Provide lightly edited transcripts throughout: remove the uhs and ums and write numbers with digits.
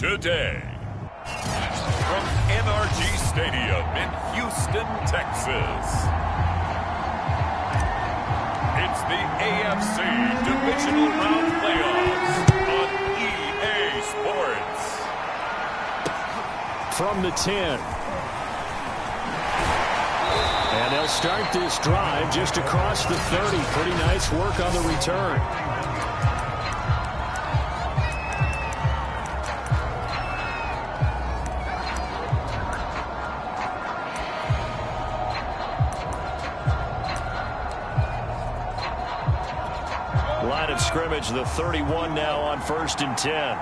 today. From NRG Stadium in Houston, Texas, it's the AFC Divisional Round Playoffs on EA Sports. From the 10. And they'll start this drive just across the 30. Pretty nice work on the return. Line of scrimmage, the 31 now on 1st and 10.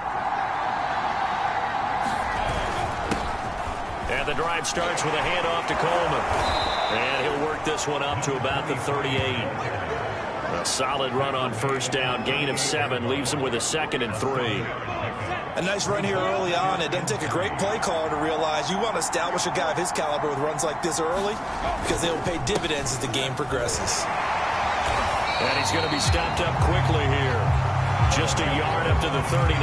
And the drive starts with a handoff to Coleman. And he'll work this one up to about the 38. A solid run on 1st down. Gain of 7 leaves him with a 2nd and 3. A nice run here early on. It doesn't take a great play caller to realize you want to establish a guy of his caliber with runs like this early because they'll pay dividends as the game progresses. And he's going to be stopped up quickly here. Just a yard up to the 39.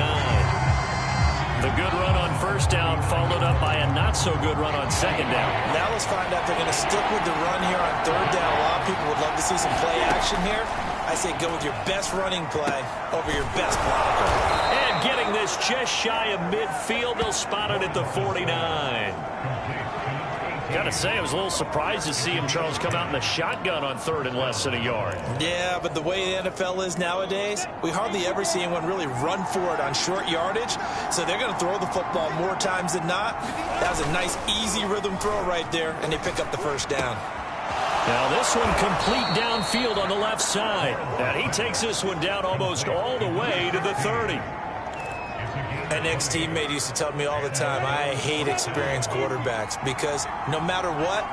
The good run on 1st down followed up by a not-so-good run on 2nd down. Now let's find out if they're going to stick with the run here on 3rd down. A lot of people would love to see some play action here. I say go with your best running play over your best blocker. And getting this just shy of midfield, they'll spot it at the 49. Gotta say, I was a little surprised to see him, Charles, come out in the shotgun on 3rd and less than a yard. Yeah, but the way the NFL is nowadays, we hardly ever see anyone really run for it on short yardage. So they're going to throw the football more times than not. That was a nice, easy rhythm throw right there, and they pick up the 1st down. Now this one complete downfield on the left side. And he takes this one down almost all the way to the 30. An ex-teammate used to tell me all the time, I hate experienced quarterbacks because no matter what,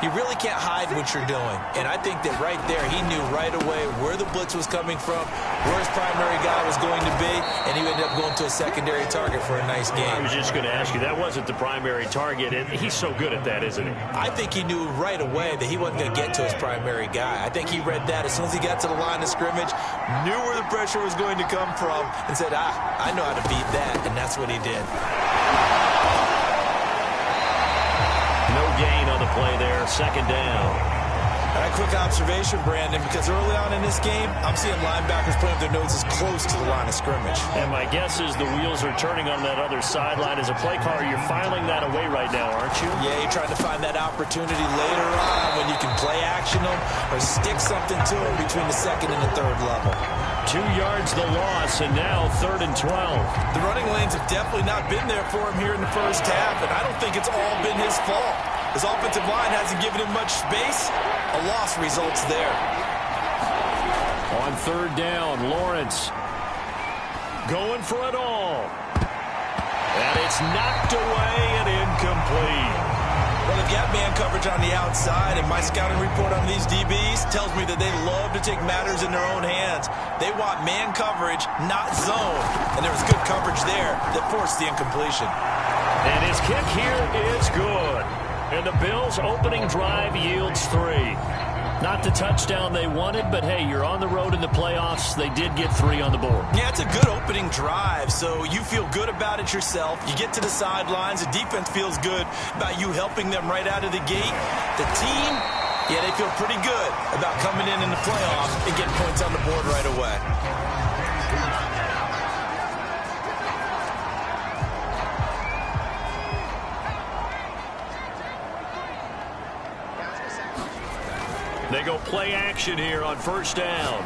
you really can't hide what you're doing. And I think that right there, he knew right away where the blitz was coming from, where his primary guy was going to be, and he ended up going to a secondary target for a nice game. I was just going to ask you, that wasn't the primary target, and he's so good at that, isn't he? I think he knew right away that he wasn't going to get to his primary guy. I think he read that as soon as he got to the line of scrimmage, knew where the pressure was going to come from, and said, I know how to beat that, and that's what he did. No gain on the play there, 2nd down. All right, quick observation, Brandon, because early on in this game, I'm seeing linebackers putting their noses close to the line of scrimmage. And my guess is the wheels are turning on that other sideline. As a play caller, you're filing that away right now, aren't you? Yeah, you're trying to find that opportunity later on when you can play action them or stick something to them between the 2nd and the 3rd level. 2 yards the loss, and now 3rd and 12. The running lanes have definitely not been there for him here in the 1st half, and I don't think it's all been his fault. His offensive line hasn't given him much space. A loss results there. On 3rd down, Lawrence going for it all. And it's knocked away and incomplete. Well, they've got man coverage on the outside, and my scouting report on these DBs tells me that they love to take matters in their own hands. They want man coverage, not zone. And there was good coverage there that forced the incompletion. And his kick here is good. And the Bills' opening drive yields 3. Not the touchdown they wanted, but hey, you're on the road in the playoffs. They did get 3 on the board. Yeah, it's a good opening drive, so you feel good about it yourself. You get to the sidelines. The defense feels good about you helping them right out of the gate. The team, yeah, they feel pretty good about coming in the playoffs and getting points on the board right away. They go play action here on 1st down.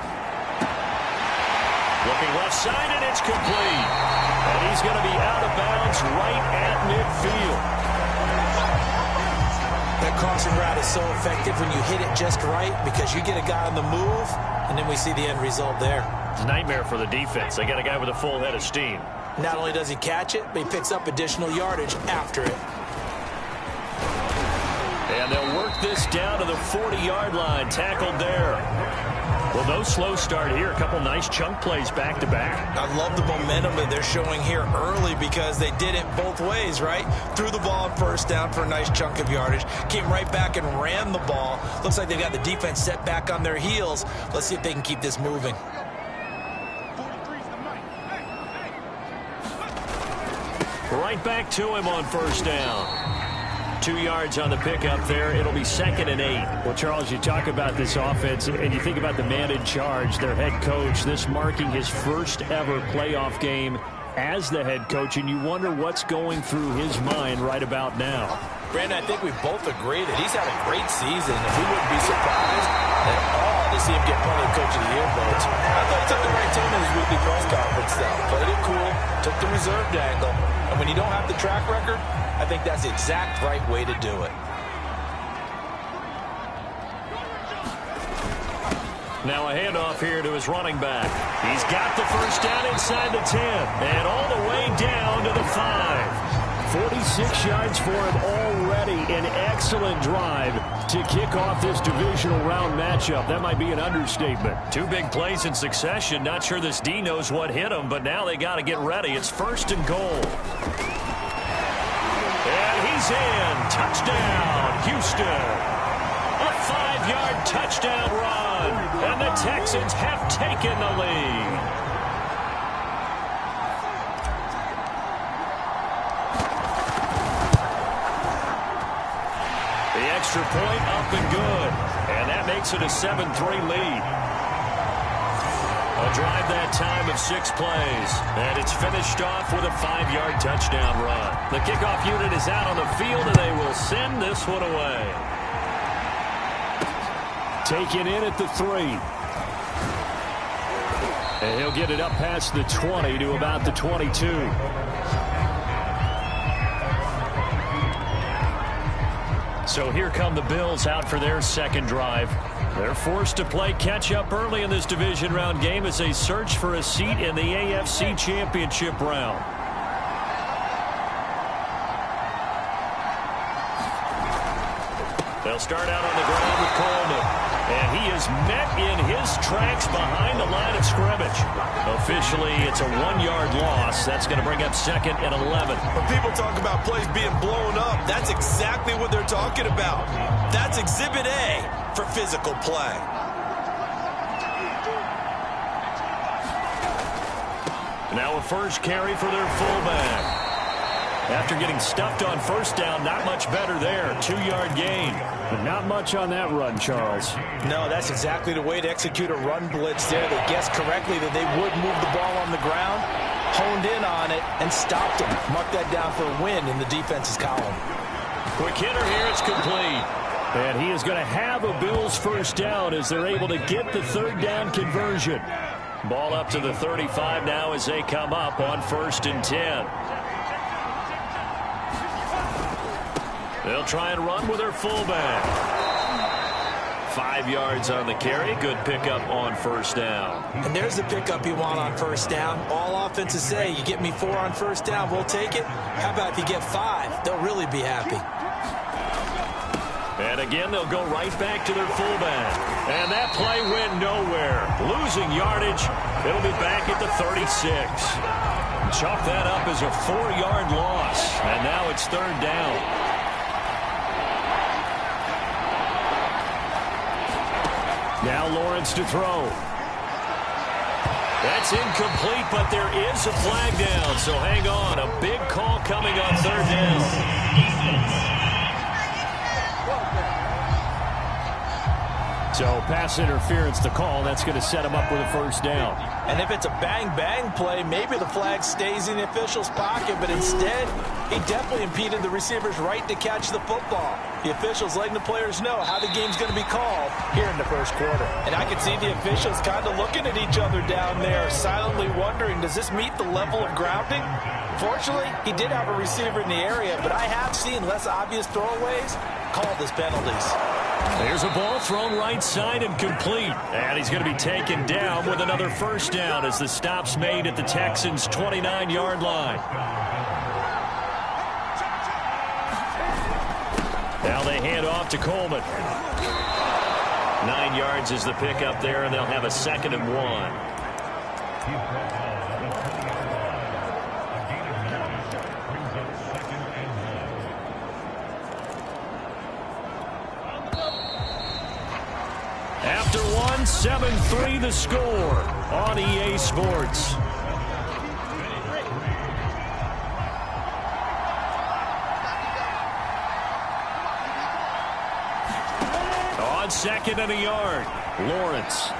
Looking left side, and it's complete. And he's going to be out of bounds right at midfield. That crossing route is so effective when you hit it just right because you get a guy on the move, and then we see the end result there. It's a nightmare for the defense. They got a guy with a full head of steam. Not only does he catch it, but he picks up additional yardage after it. And they'll work this down to the 40-yard line. Tackled there. Well, no slow start here. A couple nice chunk plays back-to-back. I love the momentum that they're showing here early because they did it both ways, right? Threw the ball on 1st down for a nice chunk of yardage. Came right back and ran the ball. Looks like they've got the defense set back on their heels. Let's see if they can keep this moving. right back to him on first down. 2 yards on the pickup there. It'll be 2nd and 8. Well, Charles, you talk about this offense, and you think about the man in charge, their head coach, this marking his first ever playoff game as the head coach, and you wonder what's going through his mind right about now. Brandon, I think we both agree that he's had a great season, and we wouldn't be surprised at all to see him get plenty of Coach of the Year votes. I thought he took the right tone in his weekly press conference, though. Played it cool, took the reserved angle, and when you don't have the track record, I think that's the exact right way to do it. Now a handoff here to his running back. He's got the first down inside the 10, and all the way down to the 5. 46 yards for him already. An excellent drive to kick off this divisional round matchup. That might be an understatement. 2 big plays in succession. Not sure this D knows what hit him, but now they got to get ready. It's 1st and goal. And he's in. Touchdown, Houston. A 5-yard touchdown run. And the Texans have taken the lead. Extra point up and good. And that makes it a 7-3 lead. A drive that time of 6 plays. And it's finished off with a 5-yard touchdown run. The kickoff unit is out on the field, and they will send this one away. Taken in at the 3. And he'll get it up past the 20 to about the 22. So here come the Bills out for their second drive. They're forced to play catch-up early in this division round game as they search for a seat in the AFC Championship round. They'll start out on the ground with Coleman. And he is met in his tracks behind the line of scrimmage. Officially, it's a 1-yard loss. That's going to bring up 2nd and 11. When people talk about plays being blown up, that's exactly what they're talking about. That's Exhibit A for physical play. Now a first carry for their fullback. After getting stuffed on first down, not much better there. 2-yard gain. But not much on that run, Charles. No, that's exactly the way to execute a run blitz there. They guessed correctly that they would move the ball on the ground, honed in on it, and stopped them. Mark that down for a win in the defense's column. Quick hitter here. It's complete. And he is going to have a Bills first down as they're able to get the 3rd down conversion. Ball up to the 35 now as they come up on 1st and 10. They'll try and run with their fullback. 5 yards on the carry. Good pickup on first down. And there's the pickup you want on first down. All offenses say, you get me 4 on first down, we'll take it. How about if you get 5? They'll really be happy. And again, they'll go right back to their fullback. And that play went nowhere. Losing yardage. It'll be back at the 36. Chalk that up as a 4-yard loss. And now it's 3rd down. Now Lawrence to throw. That's incomplete, but there is a flag down, so hang on. A big call coming on 3rd down. So pass interference to call. That's going to set him up with a first down. And if it's a bang-bang play, maybe the flag stays in the official's pocket, but instead, he definitely impeded the receiver's right to catch the football. The officials letting the players know how the game's going to be called here in the first quarter. And I can see the officials kind of looking at each other down there, silently wondering, does this meet the level of grounding? Fortunately, he did have a receiver in the area, but I have seen less obvious throwaways called as penalties. There's a ball thrown right side and complete. And he's going to be taken down with another first down as the stop's made at the Texans' 29-yard line. Now they hand off to Coleman. 9 yards is the pickup there, and they'll have a 2nd and 1. After 1, 7-3 the score on EA Sports. on 2nd and a yard. Lawrence.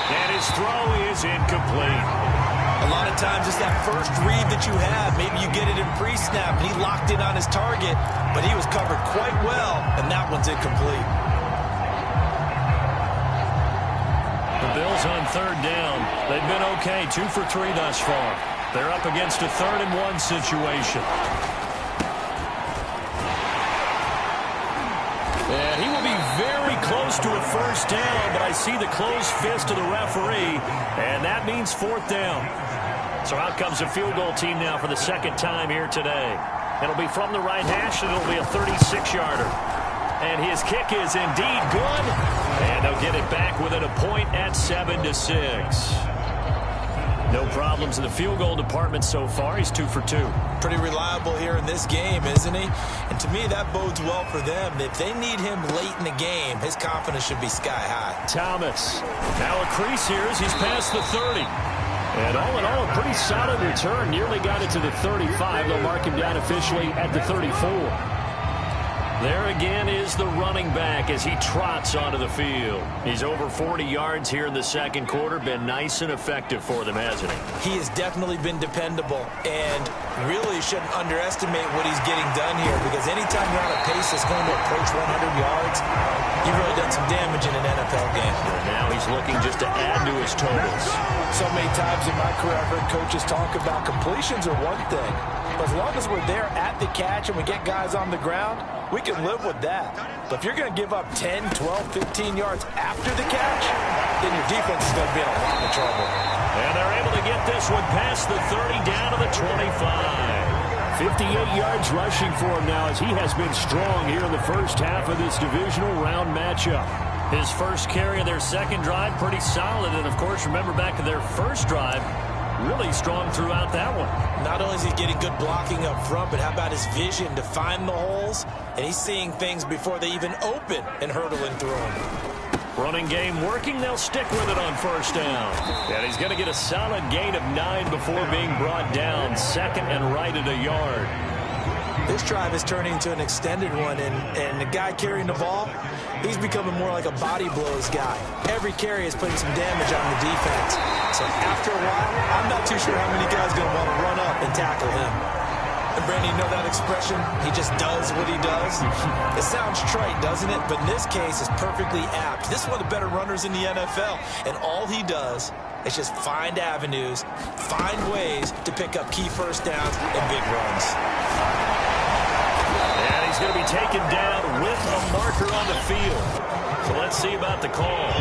And his throw is incomplete. A lot of times it's that first read that you have. Maybe you get it in pre-snap, and he locked in on his target, but he was covered quite well, and that one's incomplete. The Bills on 3rd down. They've been okay, 2 for 3 thus far. They're up against a 3rd and 1 situation. And he will be very close to a first down, but I see the closed fist of the referee, and that means 4th down. So out comes a field goal team now for the 2nd time here today. It'll be from the right hash, and it'll be a 36-yarder. And his kick is indeed good, and they'll get it back within a point at 7-6. No problems in the field goal department so far. He's 2 for 2. Pretty reliable here in this game, isn't he? And to me, that bodes well for them. If they need him late in the game, his confidence should be sky high. Thomas. Now a crease here as he's past the 30. And all in all, a pretty solid return. Nearly got it to the 35. They'll mark him down officially at the 34. There again is the running back as he trots onto the field. He's over 40 yards here in the 2nd quarter. Been nice and effective for them, hasn't he? He has definitely been dependable, and really shouldn't underestimate what he's getting done here, because anytime you're on a pace that's going to approach 100 yards, you've really done some damage in an NFL game. And now he's looking just to add to his totals. So many times in my career, I've heard coaches talk about completions are one thing, but as long as we're there at the catch and we get guys on the ground, we can live with that. But if you're going to give up 10, 12, 15 yards after the catch, then your defense is going to be in a lot of trouble. And they're able to get this one past the 30 down to the 25. 58 yards rushing for him now as he has been strong here in the first half of this divisional round matchup. His first carry of their 2nd drive, pretty solid. And, of course, remember back to their first drive, really strong throughout that one. Not only is he getting good blocking up front, but how about his vision to find the holes? And he's seeing things before they even open and hurdling through them. Running game working. They'll stick with it on 1st down. And he's going to get a solid gain of 9 before being brought down. 2nd and right at a yard. This drive is turning into an extended one, and the guy carrying the ball, he's becoming more like a body blows guy. Every carry is putting some damage on the defense. So after a while, I'm not too sure how many guys are going to want to run up and tackle him. And Brandon, you know that expression? He just does what he does. It sounds trite, doesn't it? But in this case, it's perfectly apt. This is one of the better runners in the NFL, and all he does is just find avenues, find ways to pick up key first downs and big runs. And he's going to be taken down with a marker on the field. So let's see about the call.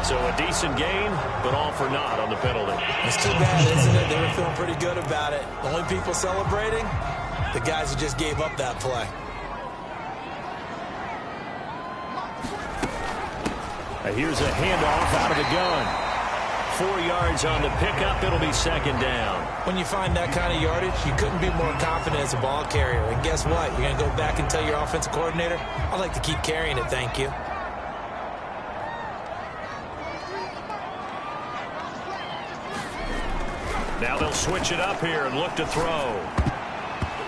So a decent gain, but all for naught on the penalty. It's too bad, isn't it? They were feeling pretty good about it. The only people celebrating, the guys who just gave up that play. Here's a handoff out of the gun. 4 yards on the pickup. It'll be 2nd down. When you find that kind of yardage, you couldn't be more confident as a ball carrier. And guess what? You're going to go back and tell your offensive coordinator, I'd like to keep carrying it, thank you. Now they'll switch it up here and look to throw.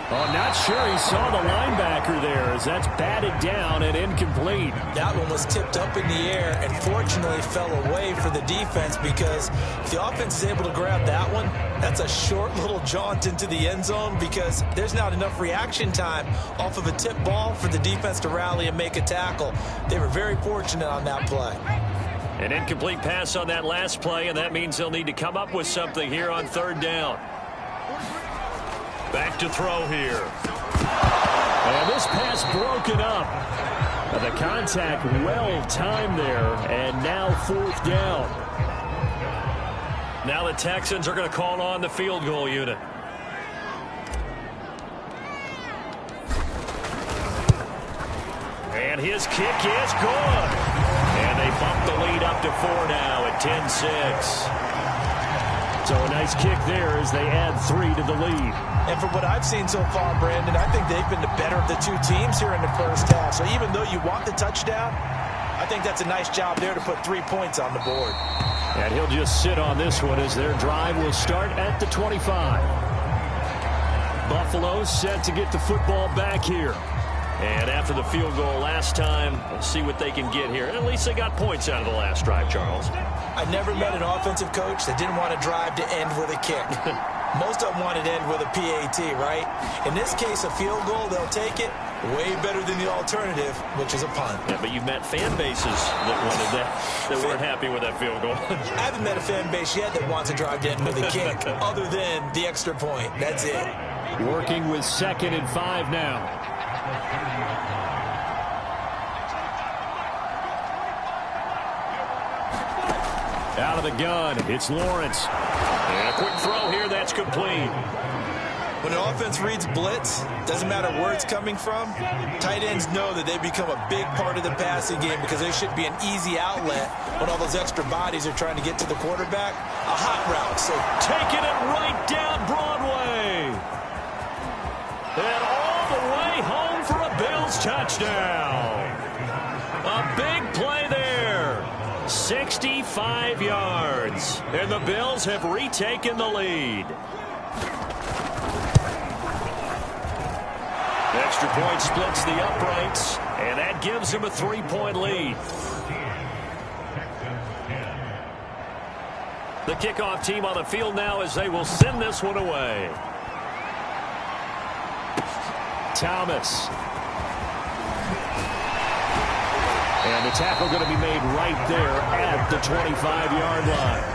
Oh, not sure he saw the linebacker there as that's batted down and incomplete. That one was tipped up in the air and fortunately fell away for the defense, because if the offense is able to grab that one, that's a short little jaunt into the end zone, because there's not enough reaction time off of a tip ball for the defense to rally and make a tackle. They were very fortunate on that play. An incomplete pass on that last play, and that means they'll need to come up with something here on 3rd down. Back to throw here. And this pass broken up. The contact well timed there, and now 4th down. Now the Texans are going to call on the field goal unit. And his kick is good. And they bump the lead up to 4 now at 10-6. So a nice kick there as they add 3 to the lead. And from what I've seen so far, Brandon, I think they've been the better of the two teams here in the first half. So even though you want the touchdown, I think that's a nice job there to put 3 points on the board. And he'll just sit on this one as their drive will start at the 25. Buffalo set to get the football back here. And after the field goal last time, let's see what they can get here. At least they got points out of the last drive, Charles. I never met an offensive coach that didn't want to drive to end with a kick. Most of them wanted to end with a PAT, right? In this case, a field goal, they'll take it. Way better than the alternative, which is a punt. Yeah, but you've met fan bases that wanted that weren't happy with that field goal. I haven't met a fan base yet that wants to drive to end with a kick, other than the extra point. That's it. Working with 2nd and 5 now. Out of the gun, it's Lawrence. And a quick throw here, that's complete. When an offense reads blitz, doesn't matter where it's coming from, tight ends know that they become a big part of the passing game because there should be an easy outlet when all those extra bodies are trying to get to the quarterback. A hot route, so taking it right down Broadway. And all the way home for a Bills touchdown. A big play there. 65 yards. And the Bills have retaken the lead. Extra point splits the uprights, and that gives them a 3-point lead. The kickoff team on the field now as they will send this one away. Thomas. And the tackle going to be made right there at the 25-yard line.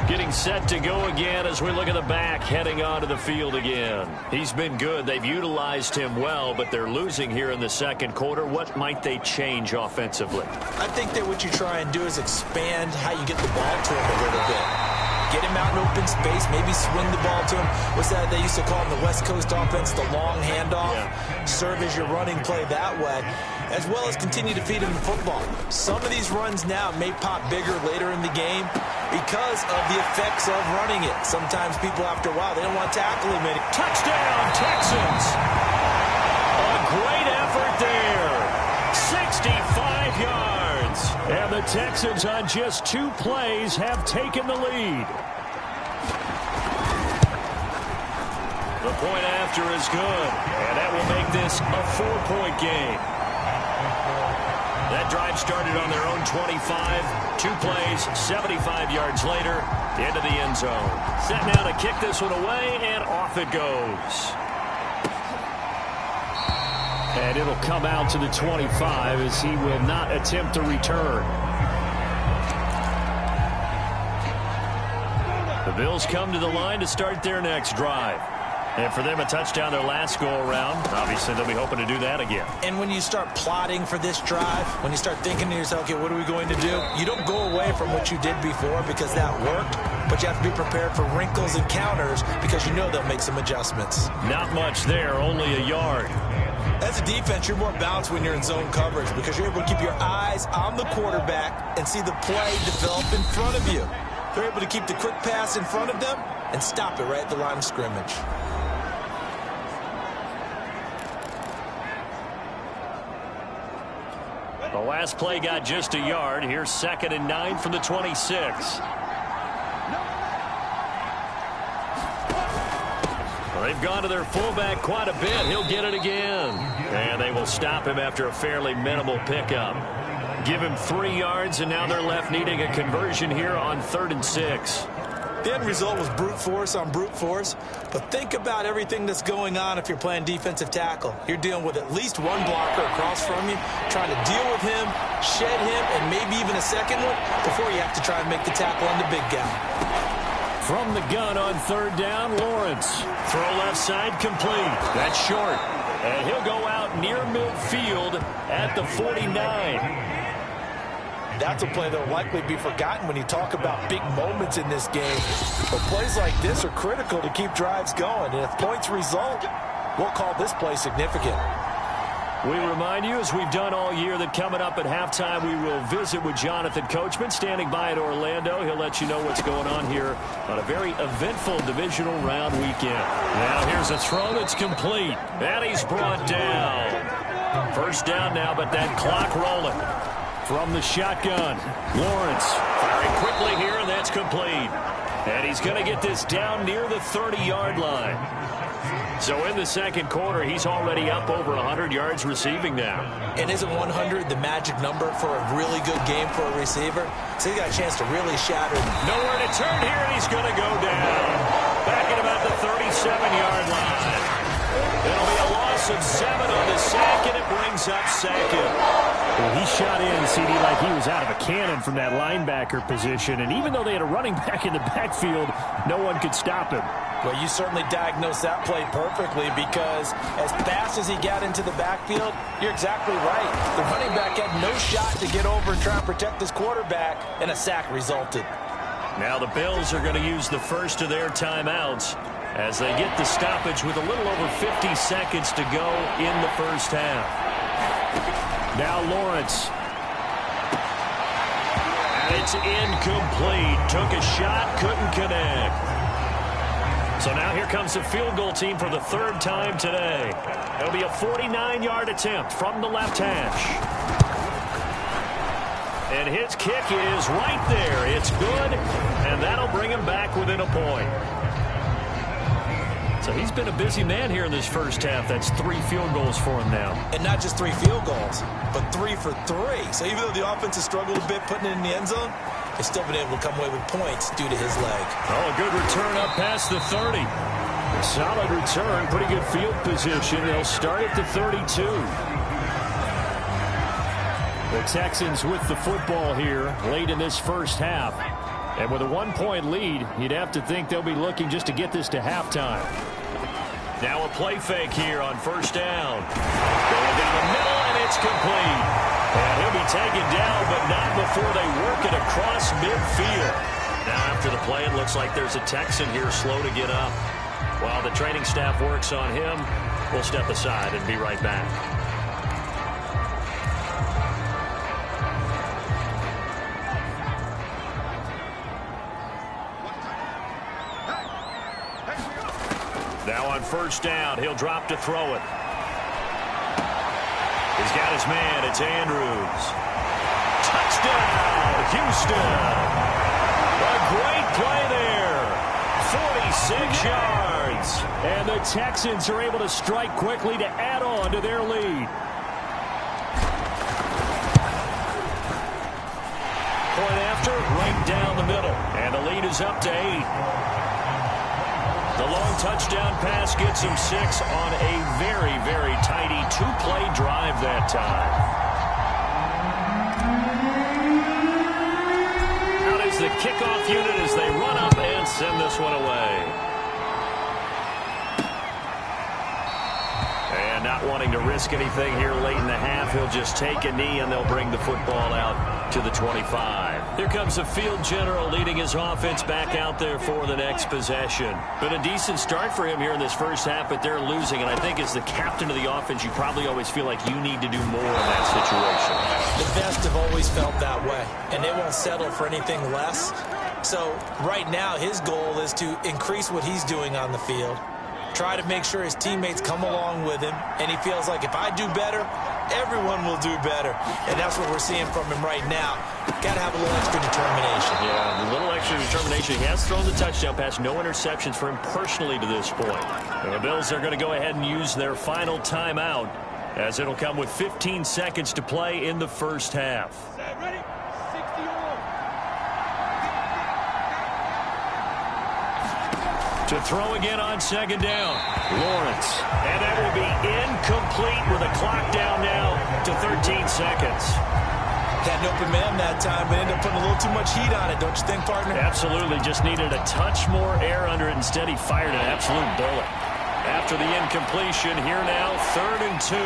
Getting set to go again as we look at the back heading onto the field again. He's been good. They've utilized him well, but they're losing here in the second quarter. What might they change offensively? I think that what you try and do is expand how you get the ball to him a little bit. Get him out in open space, maybe swing the ball to him. What's that they used to call in the West Coast offense, the long handoff? Yeah. Serve as your running play that way, as well as continue to feed him the football. Some of these runs now may pop bigger later in the game because of the effects of running it. Sometimes people, after a while, they don't want to tackle him anymore. Touchdown, Texans! A great effort there. 65 yards. And the Texans on just 2 plays have taken the lead. The point after is good, and that will make this a 4-point game. That drive started on their own 25. 2 plays, 75 yards later, into the end zone. Set now to kick this one away, and off it goes. And it'll come out to the 25 as he will not attempt to return. The Bills come to the line to start their next drive. And for them, a touchdown their last go-around. Obviously, they'll be hoping to do that again. And when you start plotting for this drive, when you start thinking to yourself, okay, what are we going to do? You don't go away from what you did before because that worked, but you have to be prepared for wrinkles and counters because you know they'll make some adjustments. Not much there, only a yard. As a defense, you're more balanced when you're in zone coverage because you're able to keep your eyes on the quarterback and see the play develop in front of you. They're able to keep the quick pass in front of them and stop it right at the line of scrimmage. The last play got just a yard. Here's 2nd and 9 from the 26. Well, they've gone to their fullback quite a bit. He'll get it again. And they will stop him after a fairly minimal pickup. Give him 3 yards, and now they're left needing a conversion here on 3rd and 6. The end result was brute force on brute force, but think about everything that's going on if you're playing defensive tackle. You're dealing with at least one blocker across from you, trying to deal with him, shed him, and maybe even a second one before you have to try and make the tackle on the big guy. From the gun on 3rd down, Lawrence. Throw left side complete. That's short. And he'll go out near midfield at the 49. That's a play that will likely be forgotten when you talk about big moments in this game. But plays like this are critical to keep drives going. And if points result, we'll call this play significant. We remind you, as we've done all year, that coming up at halftime, we will visit with Jonathan Coachman, standing by in Orlando. He'll let you know what's going on here on a very eventful divisional round weekend. Now here's a throw that's complete. And he's brought down. First down now, but that clock rolling. From the shotgun, Lawrence firing quickly here, and that's complete. And he's going to get this down near the 30-yard line. So in the second quarter, he's already up over 100 yards receiving now. And isn't 100 the magic number for a really good game for a receiver? So he got a chance to really shatter. Nowhere to turn here, and he's going to go down. Back at about the 37-yard line. It'll be a loss of 7 on the sack, and it brings up second. Well, he shot in, CD, like he was out of a cannon from that linebacker position. And even though they had a running back in the backfield, no one could stop him. Well, you certainly diagnosed that play perfectly because as fast as he got into the backfield, you're exactly right. The running back had no shot to get over and try and protect his quarterback, and a sack resulted. Now the Bills are going to use the first of their timeouts as they get the stoppage with a little over 50 seconds to go in the first half. Now Lawrence. And it's incomplete. Took a shot, couldn't connect. So now here comes the field goal team for the third time today. It'll be a 49-yard attempt from the left hash. And his kick is right there. It's good, and that'll bring him back within a point. So he's been a busy man here in this first half. That's 3 field goals for him now. And not just 3 field goals, but 3 for 3. So even though the offense has struggled a bit putting it in the end zone, they've still been able to come away with points due to his leg. Oh, a good return up past the 30. A solid return, pretty good field position. They'll start at the 32. The Texans with the football here late in this first half. And with a 1-point lead, you'd have to think they'll be looking just to get this to halftime. Now a play fake here on first down. Going down the middle, and it's complete. And he'll be taken down, but not before they work it across midfield. Now after the play, it looks like there's a Texan here slow to get up. While the training staff works on him, we'll step aside and be right back. Now on first down, he'll drop to throw it. He's got his man. It's Andrews. Touchdown, Houston. A great play there. 46 yards. And the Texans are able to strike quickly to add on to their lead. Point after, right down the middle. And the lead is up to 8. The long touchdown pass gets him 6 on a very, very tidy 2-play drive that time. Out is the kickoff unit as they run up and send this one away. And not wanting to risk anything here late in the half, he'll just take a knee and they'll bring the football out to the 25. Here comes the field general leading his offense back out there for the next possession. Been a decent start for him here in this first half, but they're losing. And I think as the captain of the offense, you probably always feel like you need to do more in that situation. The best have always felt that way, and they won't settle for anything less. So right now his goal is to increase what he's doing on the field, try to make sure his teammates come along with him, and he feels like if I do better, everyone will do better. And that's what we're seeing from him right now. Got to have a little extra determination. Yeah, a little extra determination. He has thrown the touchdown pass. No interceptions for him personally to this point. And the Bills are going to go ahead and use their final timeout as it'll come with 15 seconds to play in the first half. Ready? 60 on. To throw again on second down. Lawrence. And that will be incomplete with the clock down now to 13 seconds. Had an open man that time, but ended up putting a little too much heat on it, don't you think, partner? Absolutely. Just needed a touch more air under it. Instead, he fired an absolute bullet. After the incompletion, here now, 3rd and 2.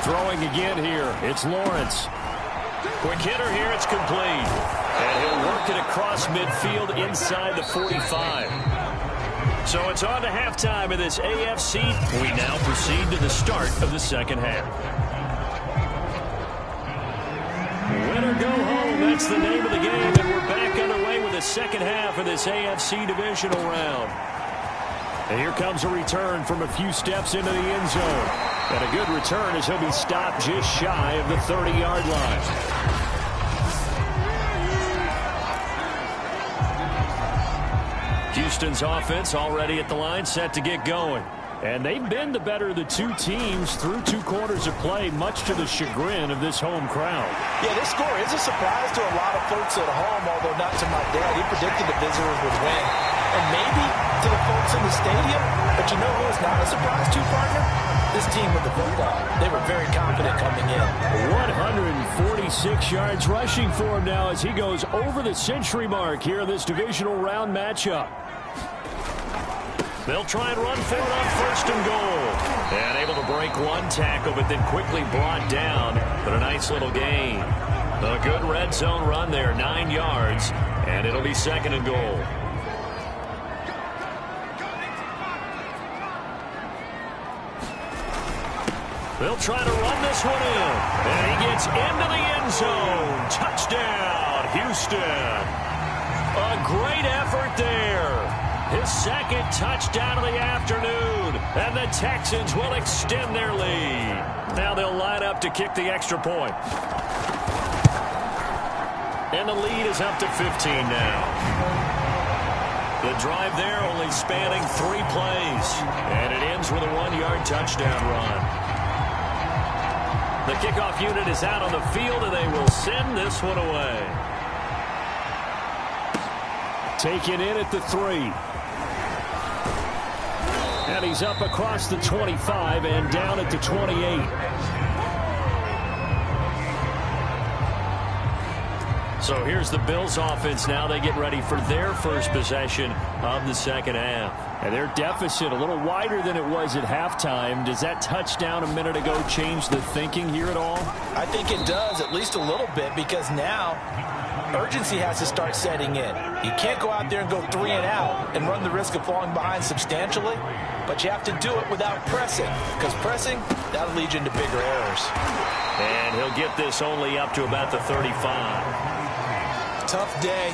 Throwing again here. It's Lawrence. Quick hitter here. It's complete. And he'll work it across midfield inside the 45. So it's on to halftime of this AFC. We now proceed to the start of the second half. Win or go home, that's the name of the game. And we're back underway with the second half of this AFC divisional round. And here comes a return from a few steps into the end zone. And a good return as he'll be stopped just shy of the 30-yard line. Houston's offense already at the line, set to get going. And they've been the better of the two teams through 2 quarters of play, much to the chagrin of this home crowd. Yeah, this score is a surprise to a lot of folks at home, although not to my dad. He predicted the visitors would win. And maybe to the folks in the stadium, but you know who is not a surprise to, partner? This team with the football. They were very confident coming in. 146 yards rushing for him now as he goes over the century mark here in this divisional round matchup. They'll try and run for it on 1st and goal. And able to break one tackle, but then quickly brought down. But a nice little gain. A good red zone run there, 9 yards. And it'll be 2nd and goal. They'll try to run this one in. And he gets into the end zone. Touchdown, Houston. A great effort there. His 2nd touchdown of the afternoon. And the Texans will extend their lead. Now they'll line up to kick the extra point. And the lead is up to 15 now. The drive there only spanning 3 plays. And it ends with a 1-yard touchdown run. The kickoff unit is out on the field, and they will send this one away. Taken in at the 3. And he's up across the 25 and down at the 28. So here's the Bills offense now. They get ready for their first possession of the 2nd half. And their deficit a little wider than it was at halftime. Does that touchdown a minute ago change the thinking here at all? I think it does, at least a little bit, because now urgency has to start setting in. You can't go out there and go 3 and out and run the risk of falling behind substantially, but you have to do it without pressing, because pressing, that'll lead you into bigger errors. And he'll get this only up to about the 35. Tough day,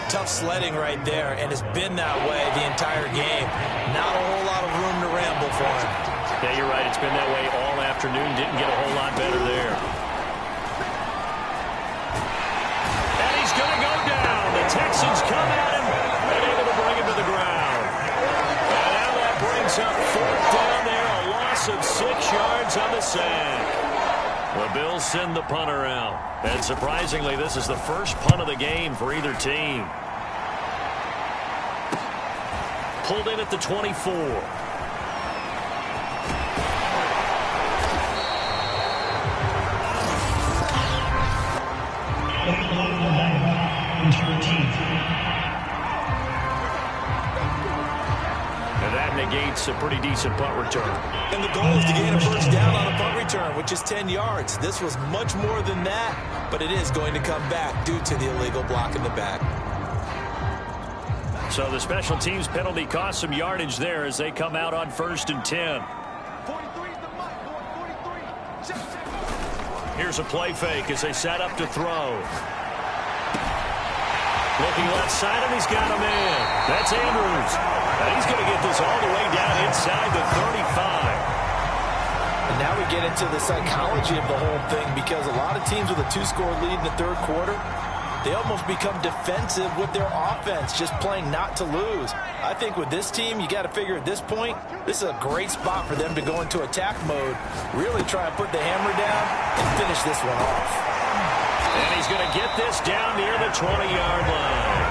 tough sledding right there, and it's been that way the entire game. Not a whole lot of room to ramble for him. Yeah, you're right. It's been that way all afternoon. Didn't get a whole lot better there. And he's going to go down. The Texans come at him and able to bring him to the ground. And now that brings up 4th down there. A loss of 6 yards on the sack. The Bills send the punter out. And surprisingly, this is the first punt of the game for either team. Pulled in at the 24. And that negates a pretty decent punt return. And the goal is to gain a first down on a punt return, which is 10 yards. This was much more than that, but it is going to come back due to the illegal block in the back. So the special teams penalty cost some yardage there as they come out on 1st and 10. 43 is the mark, boy, 43. Here's a play fake as they set up to throw. Looking left side, and he's got him in. That's Andrews. And he's going to get this all the way down inside the 35. And now we get into the psychology of the whole thing, because a lot of teams with a 2-score lead in the 3rd quarter, they almost become defensive with their offense, just playing not to lose. I think with this team, you got to figure at this point, this is a great spot for them to go into attack mode, really try and put the hammer down and finish this one off. And he's going to get this down near the 20-yard line.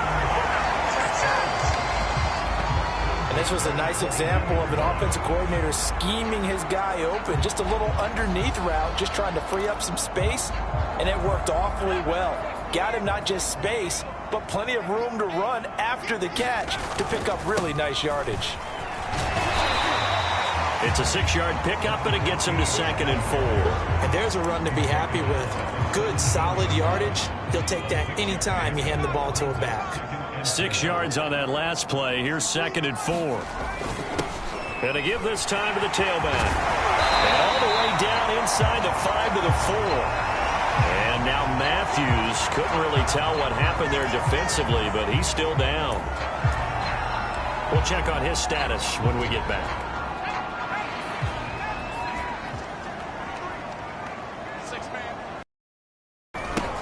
And this was a nice example of an offensive coordinator scheming his guy open, just a little underneath route, just trying to free up some space, and it worked awfully well. Got him not just space, but plenty of room to run after the catch to pick up really nice yardage. It's a 6-yard pickup, and it gets him to 2nd and 4. And there's a run to be happy with. Good, solid yardage. He'll take that anytime you hand the ball to a back. 6 yards on that last play. Here's 2nd and 4. And to give this time to the tailback. And all the way down inside the 5 to the 4. And now Matthews couldn't really tell what happened there defensively, but he's still down. We'll check on his status when we get back.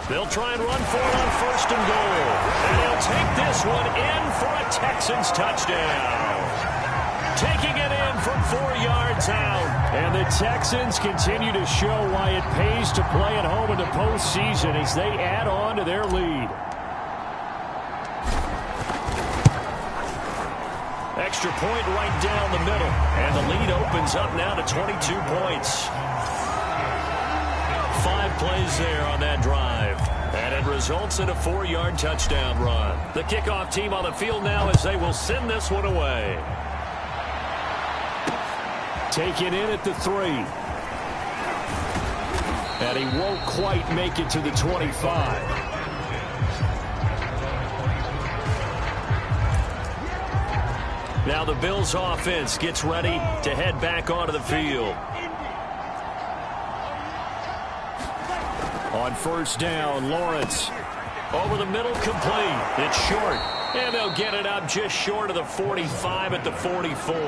They'll try and run for it on 1st and goal. And he'll take this this one in for a Texans touchdown. Taking it in from 4 yards out. And the Texans continue to show why it pays to play at home in the postseason as they add on to their lead. Extra point right down the middle. And the lead opens up now to 22 points. 5 plays there on that drive. And it results in a 4-yard touchdown run. The kickoff team on the field now as they will send this one away. Taken in at the 3. And he won't quite make it to the 25. Now the Bills offense gets ready to head back onto the field. On first down, Lawrence. Over the middle, complete. It's short. And they'll get it up just short of the 45 at the 44.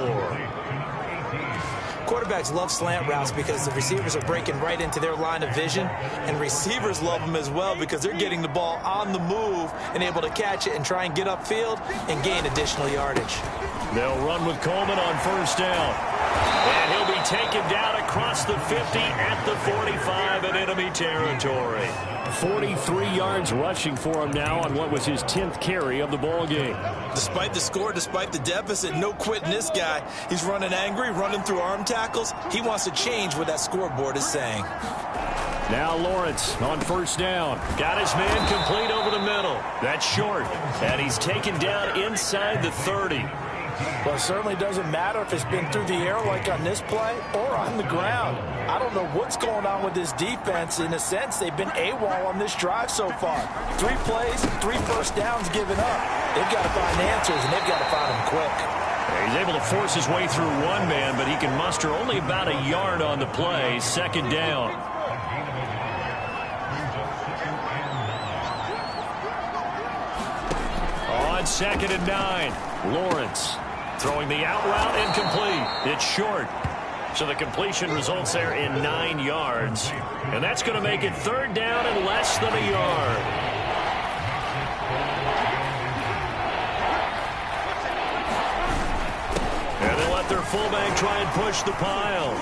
Quarterbacks love slant routes because the receivers are breaking right into their line of vision, and receivers love them as well because they're getting the ball on the move and able to catch it and try and get upfield and gain additional yardage. They'll run with Coleman on first down. And he'll be taken down across the 50 at the 45 in enemy territory. 43 yards rushing for him now on what was his 10th carry of the ball game. Despite the score, despite the deficit, no quitting this guy. He's running angry, running through arm tackles. He wants to change what that scoreboard is saying. Now Lawrence on first down. Got his man complete over the middle. That's short. And he's taken down inside the 30. Well, it certainly doesn't matter if it's been through the air like on this play or on the ground. I don't know what's going on with this defense. In a sense, they've been AWOL on this drive so far. 3 plays, 3 first downs given up. They've got to find answers, and they've got to find them quick. He's able to force his way through one man, but he can muster only about a yard on the play. Second down. On 2nd and 9, Lawrence. Throwing the out route incomplete. It's short. So the completion results there in 9 yards. And that's going to make it 3rd down and less than a yard. And they let their fullback try and push the pile.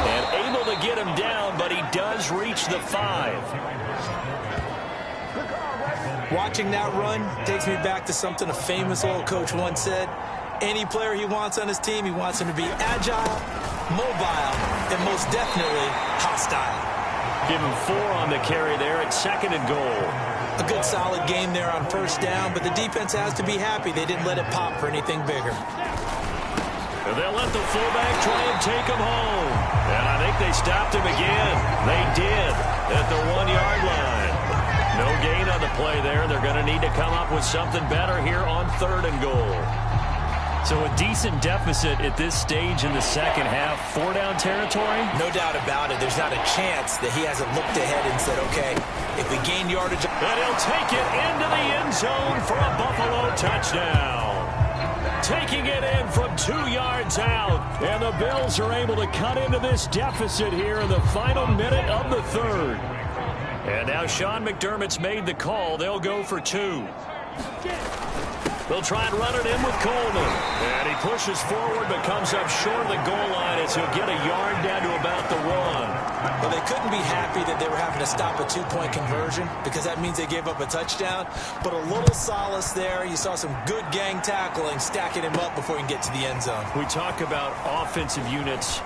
And able to get him down, but he does reach the 5. Watching that run takes me back to something a famous old coach once said. Any player he wants on his team, he wants him to be agile, mobile, and most definitely hostile. Give him 4 on the carry there at 2nd and goal. A good solid game there on first down, but the defense has to be happy they didn't let it pop for anything bigger. And they'll let the fullback try and take him home. And I think they stopped him again. They did at the 1-yard line. No gain on the play there. They're going to need to come up with something better here on 3rd and goal. So a decent deficit at this stage in the second half. 4-down territory? No doubt about it. There's not a chance that he hasn't looked ahead and said, okay, if we gain yardage. And he'll take it into the end zone for a Buffalo touchdown. Taking it in from 2 yards out. And the Bills are able to cut into this deficit here in the final minute of the 3rd. And now Sean McDermott's made the call. They'll go for 2. They'll try and run it in with Coleman. And he pushes forward but comes up short of the goal line as he'll get a yard down to about the 1. Well, they couldn't be happy that they were having to stop a 2-point conversion because that means they gave up a touchdown. But a little solace there. You saw some good gang tackling, stacking him up before he can get to the end zone. We talk about offensive units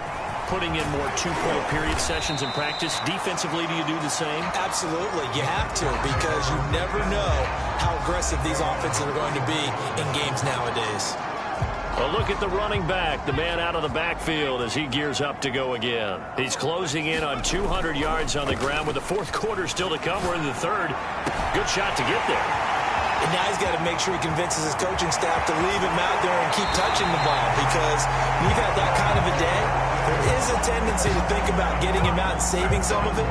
putting in more 2-point period sessions in practice. Defensively, do you do the same? Absolutely. You have to because you never know how aggressive these offenses are going to be in games nowadays. A look at the running back, the man out of the backfield as he gears up to go again. He's closing in on 200 yards on the ground with the 4th quarter still to come. We're in the 3rd. Good shot to get there. And now he's got to make sure he convinces his coaching staff to leave him out there and keep touching the ball because we've had that kind of a day. There is a tendency to think about getting him out and saving some of it.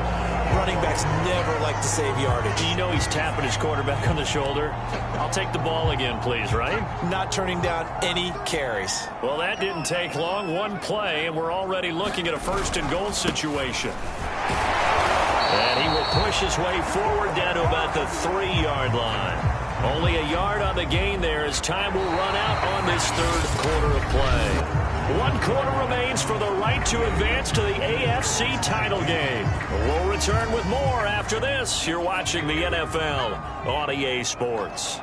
Running backs never like to save yardage. You know he's tapping his quarterback on the shoulder. I'll take the ball again, please, right? Not turning down any carries. Well, that didn't take long. 1 play, and we're already looking at a 1st and goal situation. And he will push his way forward down to about the 3-yard line. Only a yard on the gain there as time will run out on this third quarter of play. 1 quarter remains for the right to advance to the AFC title game. We'll return with more after this. You're watching the NFL on EA Sports.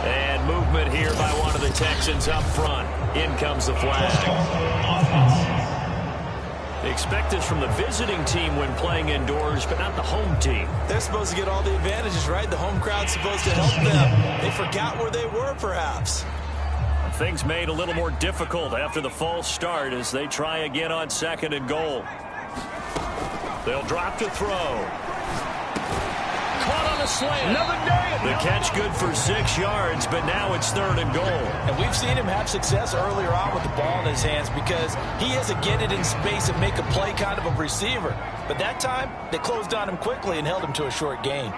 And movement here by one of the Texans up front. In comes the flag. Expect this from the visiting team when playing indoors, but not the home team. They're supposed to get all the advantages, right? The home crowd's supposed to help them. They forgot where they were, perhaps. Things made a little more difficult after the false start as they try again on 2nd and goal. They'll drop to throw. Caught on a slant. The catch good for 6 yards, but now it's 3rd and goal. And we've seen him have success earlier on with the ball in his hands because he is a get it in space and make a play kind of a receiver. But that time, they closed on him quickly and held him to a short gain.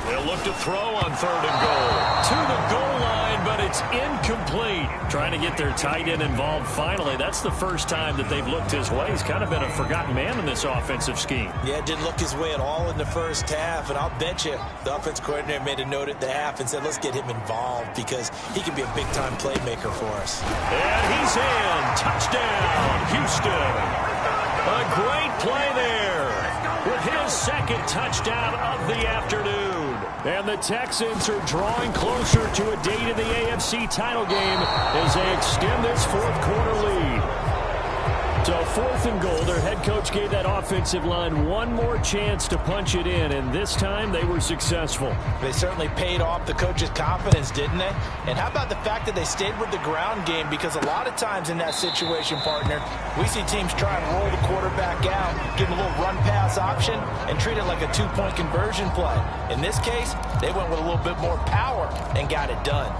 They'll look to throw on 3rd and goal. To the goal line, but it's incomplete. Trying to get their tight end involved finally. That's the first time that they've looked his way. He's kind of been a forgotten man in this offensive scheme. Yeah, didn't look his way at all in the first half. And I'll bet you the offense coordinator made a note at the half and said, let's get him involved because he can be a big-time playmaker for us. And he's in. Touchdown, Houston. A great play there with his 2nd touchdown of the afternoon. And the Texans are drawing closer to a date in the AFC title game as they extend this 4th quarter lead. So 4th and goal, their head coach gave that offensive line one more chance to punch it in, and this time they were successful. They certainly paid off the coach's confidence, didn't they? And how about the fact that they stayed with the ground game? Because a lot of times in that situation, partner, we see teams try and roll the quarterback out, give him a little run-pass option, and treat it like a 2-point conversion play. In this case, they went with a little bit more power and got it done.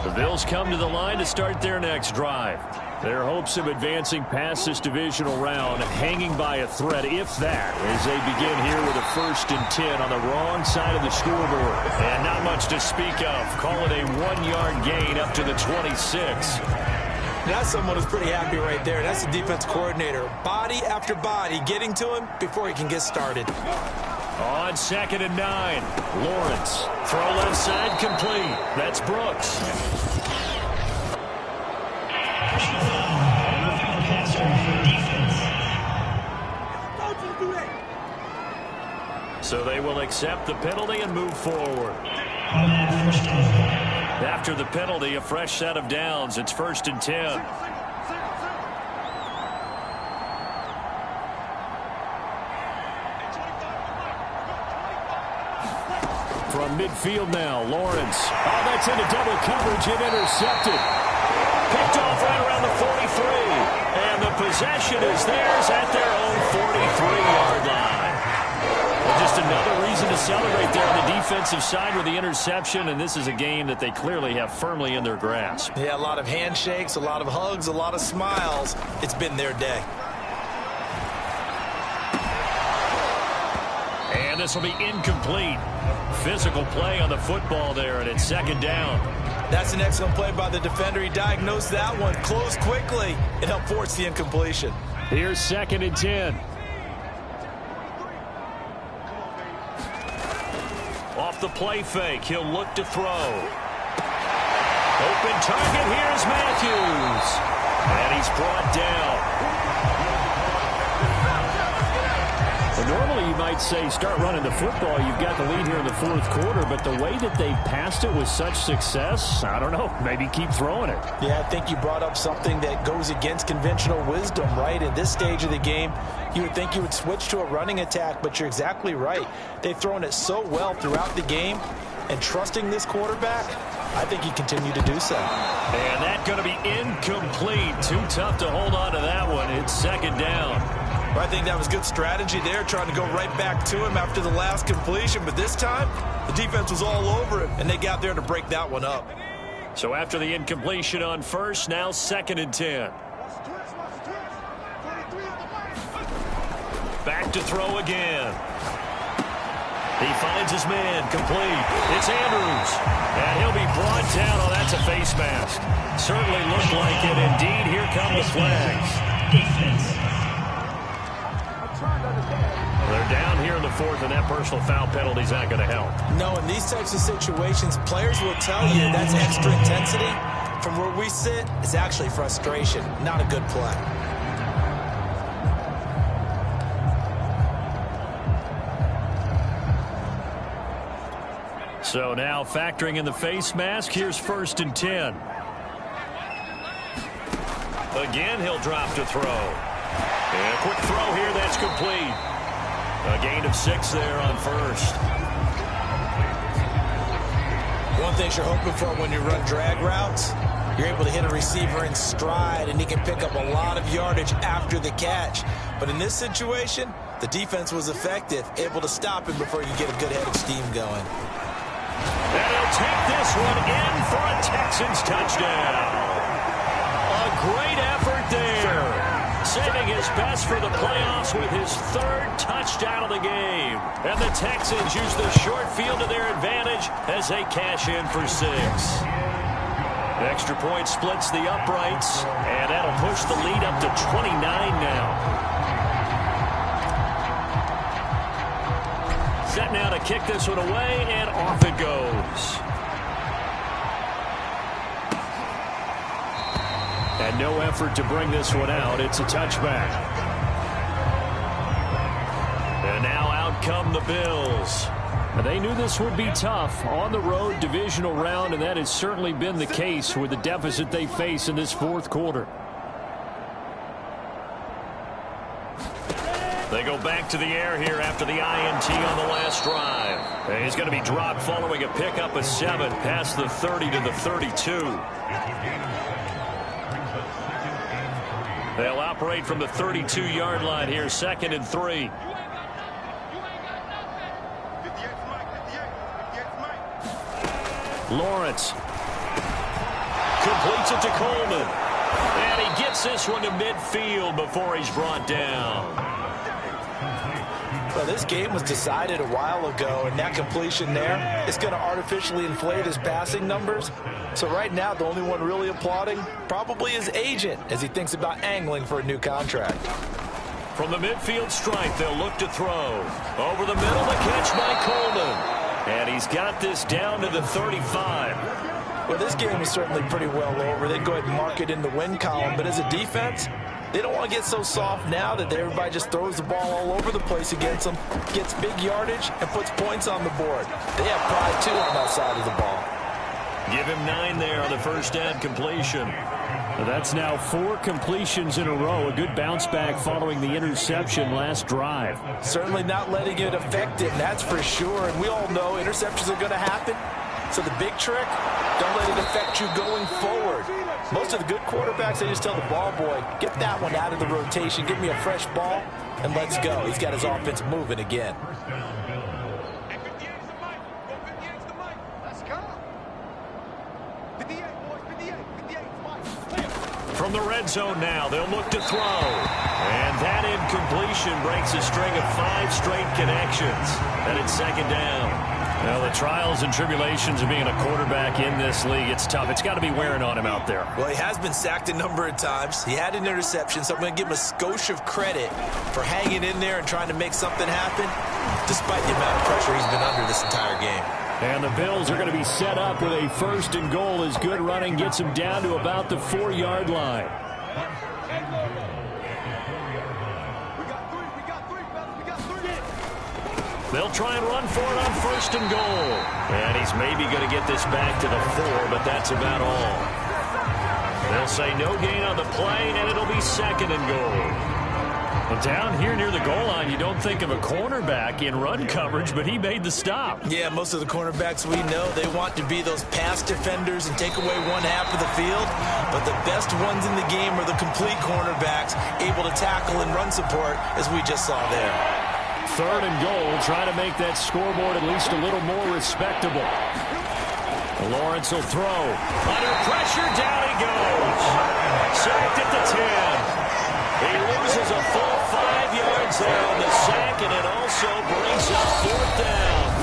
The Bills come to the line to start their next drive. Their hopes of advancing past this divisional round hanging by a thread, if that, as they begin here with a 1st and 10 on the wrong side of the scoreboard. And not much to speak of. Call it a 1-yard gain up to the 26. That's someone who's pretty happy right there. That's the defense coordinator. Body after body getting to him before he can get started. On 2nd and 9, Lawrence. Throw left side complete. That's Brooks. So they will accept the penalty and move forward. After the penalty, a fresh set of downs. It's 1st and 10. From midfield now, Lawrence. Oh, that's into double coverage and intercepted. Picked off right around the 43. And the possession is theirs at their own 43-yard line. Well, just another reason to celebrate there on the defensive side with the interception, and this is a game that they clearly have firmly in their grasp. Yeah, a lot of handshakes, a lot of hugs, a lot of smiles. It's been their day. And this will be incomplete. Physical play on the football there, and it's 2nd down. That's an excellent play by the defender. He diagnosed that one, closed quickly, and helped force the incompletion. Here's 2nd and 10. Off the play fake, he'll look to throw. Open target, here's Matthews. And he's brought down. Normally you might say start running the football. You've got the lead here in the 4th quarter, but the way that they passed it with such success, I don't know, maybe keep throwing it. Yeah, I think you brought up something that goes against conventional wisdom, right? At this stage of the game, you would think you would switch to a running attack, but you're exactly right. They've thrown it so well throughout the game, and trusting this quarterback, I think he continued to do so. And that's going to be incomplete. Too tough to hold on to that one. It's 2nd down. I think that was good strategy there, trying to go right back to him after the last completion. But this time, the defense was all over him, and they got there to break that one up. So after the incompletion on 1st, now 2nd and 10. Back to throw again. He finds his man, complete. It's Andrews. And he'll be brought down. Oh, that's a face mask. Certainly looked like it. Indeed, here come the flags. They're down here in the fourth, and that personal foul penalty is not going to help. No, in these types of situations, players will tell you that's extra intensity. From where we sit, it's actually frustration, not a good play. So now factoring in the face mask, here's 1st and 10. Again, he'll drop to throw. And a quick throw here, that's complete. A gain of 6 there on first. One thing you're hoping for when you run drag routes, you're able to hit a receiver in stride, and he can pick up a lot of yardage after the catch. But in this situation, the defense was effective, able to stop him before you get a good head of steam going. And he'll take this one in for a Texans touchdown. A great effort there. Saving his best for the playoffs with his 3rd touchdown of the game. And the Texans use the short field to their advantage as they cash in for 6. Extra point splits the uprights, and that'll push the lead up to 29 now. Set now to kick this one away, and off it goes. And no effort to bring this one out. It's a touchback. And now out come the Bills. And they knew this would be tough on the road, divisional round, and that has certainly been the case with the deficit they face in this 4th quarter. They go back to the air here after the INT on the last drive. And he's going to be dropped following a pickup of 7 past the 30 to the 32. They'll operate from the 32-yard line here, 2nd and 3. Lawrence completes it to Coleman. And he gets this one to midfield before he's brought down. Well, this game was decided a while ago, and that completion there is going to artificially inflate his passing numbers. So right now, the only one really applauding probably his agent as he thinks about angling for a new contract. From the midfield stripe, they'll look to throw. Over the middle, the catch by Coleman. And he's got this down to the 35. Well, this game is certainly pretty well over. They'd go ahead and mark it in the win column. But as a defense, they don't want to get so soft now that everybody just throws the ball all over the place against them, gets big yardage, and puts points on the board. They have pride, too, on that side of the ball. Give him 9 there on the first down completion. That's now 4 completions in a row. A good bounce back following the interception last drive. Certainly not letting it affect it, that's for sure. And we all know interceptions are going to happen. So the big trick, don't let it affect you going forward. Most of the good quarterbacks, they just tell the ball boy, get that one out of the rotation, give me a fresh ball, and let's go. He's got his offense moving again. From the red zone now, they'll look to throw. And that incompletion breaks a string of 5 straight connections. And it's 2nd down. Well, the trials and tribulations of being a quarterback in this league, it's tough. It's got to be wearing on him out there. Well, he has been sacked a number of times. He had an interception, so I'm going to give him a skosh of credit for hanging in there and trying to make something happen, despite the amount of pressure he's been under this entire game. And the Bills are going to be set up with a 1st and goal as good running gets them down to about the 4-yard line. They'll try and run for it on 1st and goal. And he's maybe going to get this back to the 4, but that's about all. They'll say no gain on the play, and it'll be 2nd and goal. Well, down here near the goal line, you don't think of a cornerback in run coverage, but he made the stop. Yeah, most of the cornerbacks we know, they want to be those pass defenders and take away one half of the field. But the best ones in the game are the complete cornerbacks, able to tackle and run support, as we just saw there. 3rd and goal, try to make that scoreboard at least a little more respectable. Lawrence will throw. Under pressure, down he goes. Sacked at the 10. He loses a full 5 yards there on the sack, and it also brings up 4th down.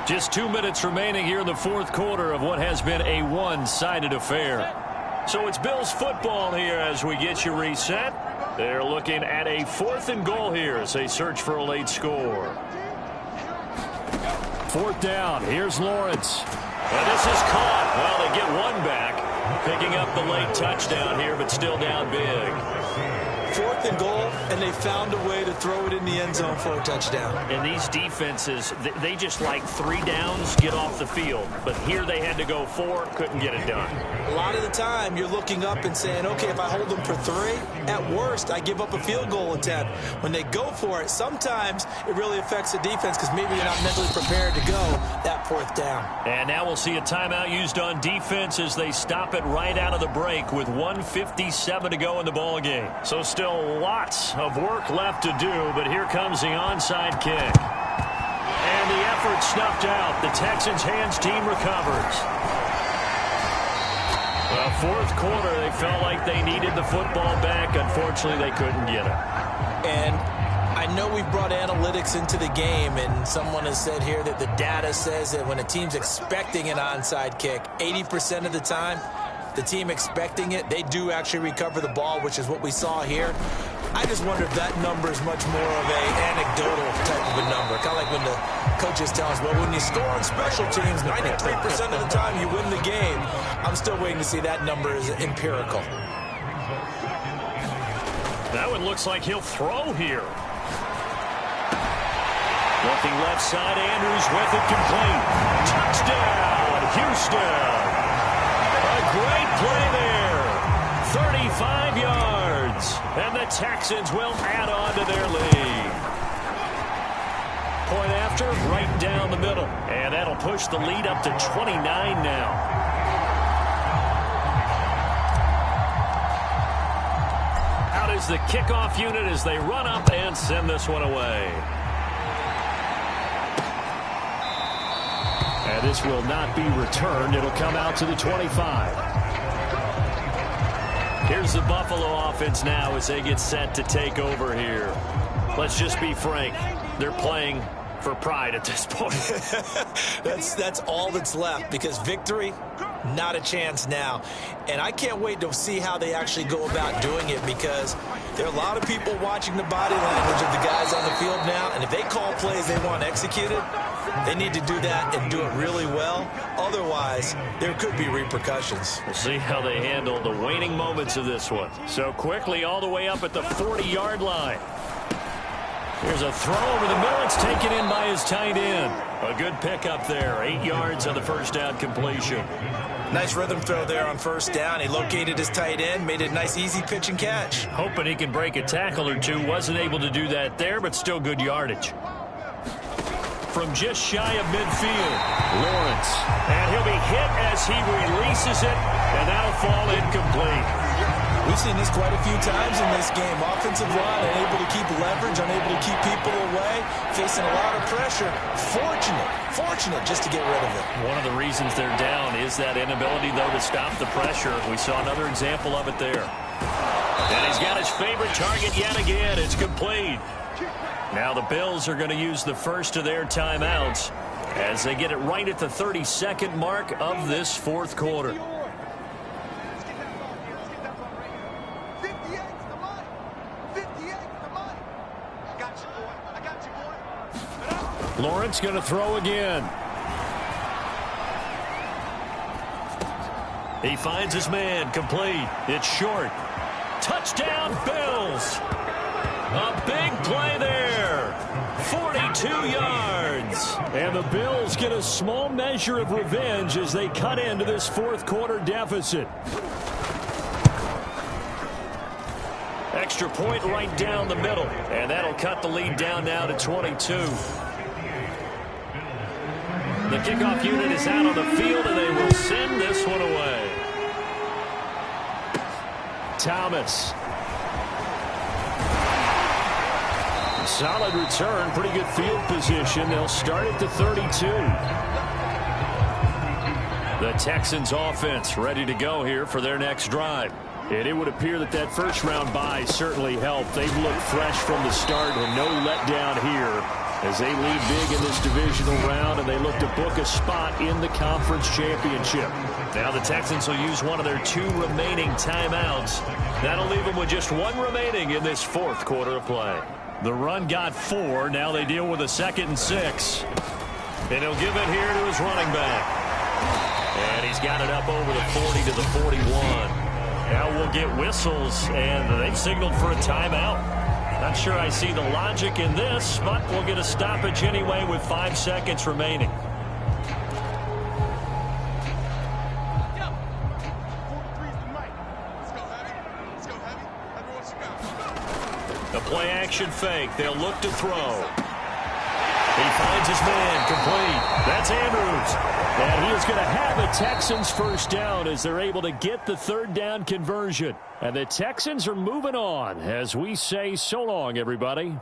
Just 2 minutes remaining here in the fourth quarter of what has been a one-sided affair. So it's Bills football here as we get you reset. They're looking at a 4th and goal here as they search for a late score. 4th down. Here's Lawrence. And this is caught. Well, they get one back. Picking up the late touchdown here, but still down big. 4th and goal, and they found a way to throw it in the end zone for a touchdown. And these defenses, they just like 3 downs, get off the field. But here they had to go 4, couldn't get it done. A lot of the time, you're looking up and saying, okay, if I hold them for 3, at worst, I give up a field goal attempt. When they go for it, sometimes it really affects the defense because maybe you're not mentally prepared to go that 4th down. And now we'll see a timeout used on defense as they stop it right out of the break with 1:57 to go in the ball game. So still lots of work left to do, but here comes the onside kick. And the effort snuffed out. The Texans' hands team recovers. Well, fourth quarter, they felt like they needed the football back. Unfortunately, they couldn't get it. And I know we've brought analytics into the game, and someone has said here that the data says that when a team's expecting an onside kick, 80% of the time, the team expecting it, they do actually recover the ball, which is what we saw here. I just wonder if that number is much more of a anecdotal type of a number. Kind of like when the coaches tell us, well, when you score on special teams, 93% of the time you win the game. I'm still waiting to see that number is empirical. That one looks like he'll throw here. Looking left side, Andrews with it complete. Touchdown, Houston. A great play there. 35 yards. And the Texans will add on to their lead. Point after, right down the middle. And that'll push the lead up to 29 now. Out is the kickoff unit as they run up and send this one away. And this will not be returned. It'll come out to the 25. Here's the Buffalo offense now as they get set to take over here. Let's just be frank. They're playing for pride at this point. That's all that's left, because victory, not a chance now. And I can't wait to see how they actually go about doing it, because there are a lot of people watching the body language of the guys on the field now, and if they call plays they want executed, they need to do that and do it really well. Otherwise, there could be repercussions. We'll see how they handle the waning moments of this one. So quickly all the way up at the 40-yard line. Here's a throw over the middle. It's taken in by his tight end. A good pickup there. 8 yards on the first down completion. Nice rhythm throw there on first down. He located his tight end, made it a nice, easy pitch and catch. Hoping he can break a tackle or two. Wasn't able to do that there, but still good yardage. From just shy of midfield, Lawrence. And he'll be hit as he releases it, and that'll fall incomplete. We've seen this quite a few times in this game. Offensive line unable to keep leverage, unable to keep people away, facing a lot of pressure. Fortunate just to get rid of it. One of the reasons they're down is that inability, though, to stop the pressure. We saw another example of it there. And he's got his favorite target yet again. It's complete. Now the Bills are going to use the first of their timeouts as they get it right at the 32nd mark of this fourth quarter. Lawrence going to throw again. He finds his man, complete. It's short. Touchdown, Bills. A big play there. 42 yards. And the Bills get a small measure of revenge as they cut into this fourth quarter deficit. Extra point right down the middle. And that'll cut the lead down now to 22. The kickoff unit is out on the field, and they will send this one away. Thomas. Solid return, pretty good field position. They'll start at the 32. The Texans offense ready to go here for their next drive. And it would appear that that first round bye certainly helped. They've looked fresh from the start and no letdown here as they lead big in this divisional round, and they look to book a spot in the conference championship. Now the Texans will use one of their 2 remaining timeouts. That'll leave them with just 1 remaining in this 4th quarter of play. The run got 4. Now they deal with a 2nd and 6. And he'll give it here to his running back. And he's got it up over the 40 to the 41. Now we'll get whistles, and they've signaled for a timeout. Not sure I see the logic in this, but we'll get a stoppage anyway with 5 seconds remaining. The play action fake. They'll look to throw. He finds his man, complete. That's Andrews. And he is going to have the Texans first down as they're able to get the 3rd down conversion. And the Texans are moving on as we say so long, everybody.